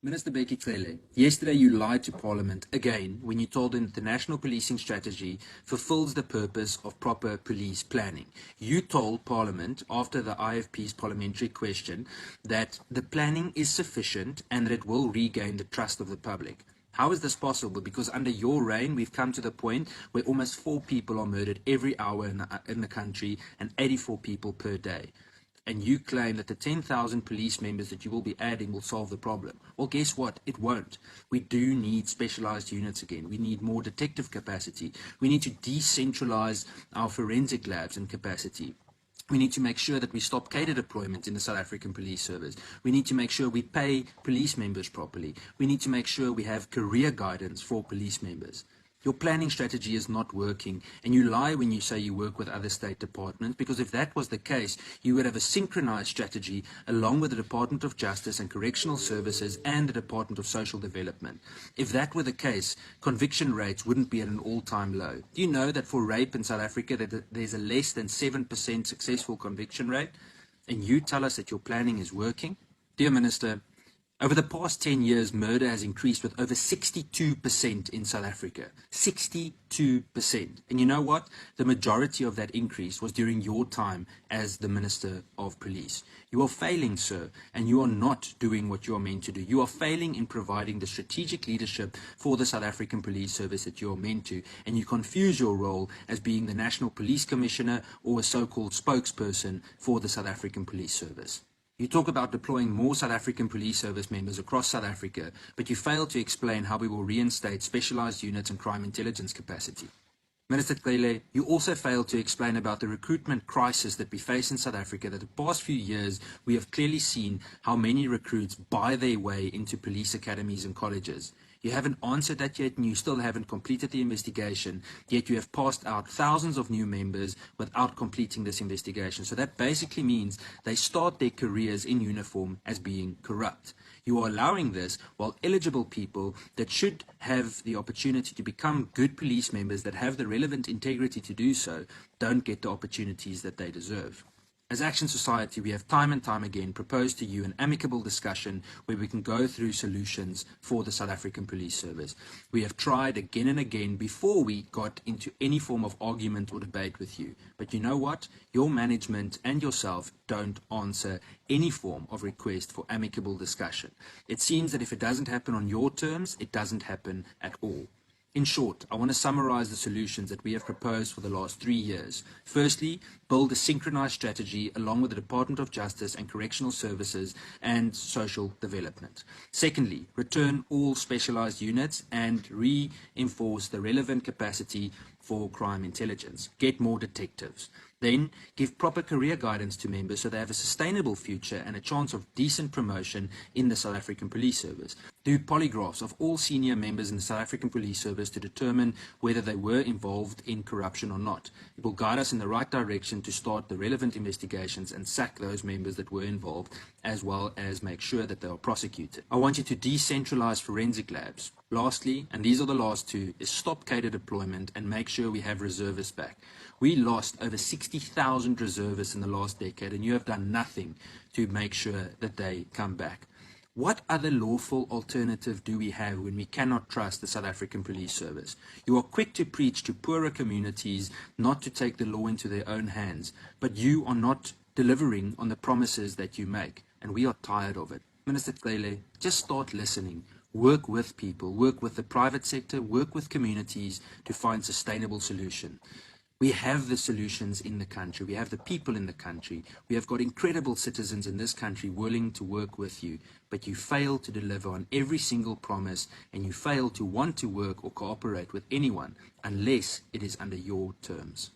Minister Bheki Cele, yesterday you lied to Parliament again when you told them that the national policing strategy fulfills the purpose of proper police planning. You told Parliament after the IFP's parliamentary question that the planning is sufficient and that it will regain the trust of the public. How is this possible? Because under your reign, we've come to the point where almost 4 people are murdered every hour in the country and 84 people per day. And you claim that the 10,000 police members that you will be adding will solve the problem. Well, guess what? It won't. We do need specialized units again. We need more detective capacity. We need to decentralize our forensic labs and capacity. We need to make sure that we stop cadre deployment in the South African Police Service. We need to make sure we pay police members properly. We need to make sure we have career guidance for police members. Your planning strategy is not working, and you lie when you say you work with other state departments, because if that was the case, you would have a synchronized strategy along with the Department of Justice and Correctional Services and the Department of Social Development. If that were the case, conviction rates wouldn't be at an all-time low. Do you know that for rape in South Africa that there's a less than 7% successful conviction rate? And you tell us that your planning is working? Dear Minister, over the past 10 years, murder has increased with over 62% in South Africa. 62%. And you know what? The majority of that increase was during your time as the Minister of Police. You are failing, sir, and you are not doing what you are meant to do. You are failing in providing the strategic leadership for the South African Police Service that you are meant to, and you confuse your role as being the National Police Commissioner or a so-called spokesperson for the South African Police Service. You talk about deploying more South African police service members across South Africa, but you fail to explain how we will reinstate specialized units and crime intelligence capacity. Minister Cele, you also failed to explain about the recruitment crisis that we face in South Africa, that the past few years we have clearly seen how many recruits buy their way into police academies and colleges. You haven't answered that yet, and you still haven't completed the investigation, yet you have passed out thousands of new members without completing this investigation. So that basically means they start their careers in uniform as being corrupt. You are allowing this while eligible people that should have the opportunity to become good police members that have the relevant integrity to do so don't get the opportunities that they deserve. As Action Society, we have time and time again proposed to you an amicable discussion where we can go through solutions for the South African Police Service. We have tried again and again before we got into any form of argument or debate with you. But you know what? Your management and yourself don't answer any form of request for amicable discussion. It seems that if it doesn't happen on your terms, it doesn't happen at all. In short, I want to summarize the solutions that we have proposed for the last 3 years. Firstly, build a synchronized strategy along with the Department of Justice and Correctional Services and Social Development. Secondly, return all specialized units and reinforce the relevant capacity for crime intelligence. Get more detectives. Then, give proper career guidance to members so they have a sustainable future and a chance of decent promotion in the South African Police Service. Do polygraphs of all senior members in the South African Police Service to determine whether they were involved in corruption or not. It will guide us in the right direction to start the relevant investigations and sack those members that were involved, as well as make sure that they are prosecuted. I want you to decentralize forensic labs. Lastly, and these are the last 2, is stop cadre deployment and make sure we have reservists back. We lost over 60,000 reservists in the last decade, and you have done nothing to make sure that they come back. What other lawful alternative do we have when we cannot trust the South African Police Service? You are quick to preach to poorer communities not to take the law into their own hands, but you are not delivering on the promises that you make, and we are tired of it. Minister Cele, just start listening. Work with people, work with the private sector, work with communities to find sustainable solution. We have the solutions in the country. We have the people in the country. We have got incredible citizens in this country willing to work with you. But you fail to deliver on every single promise, and you fail to want to work or cooperate with anyone unless it is under your terms.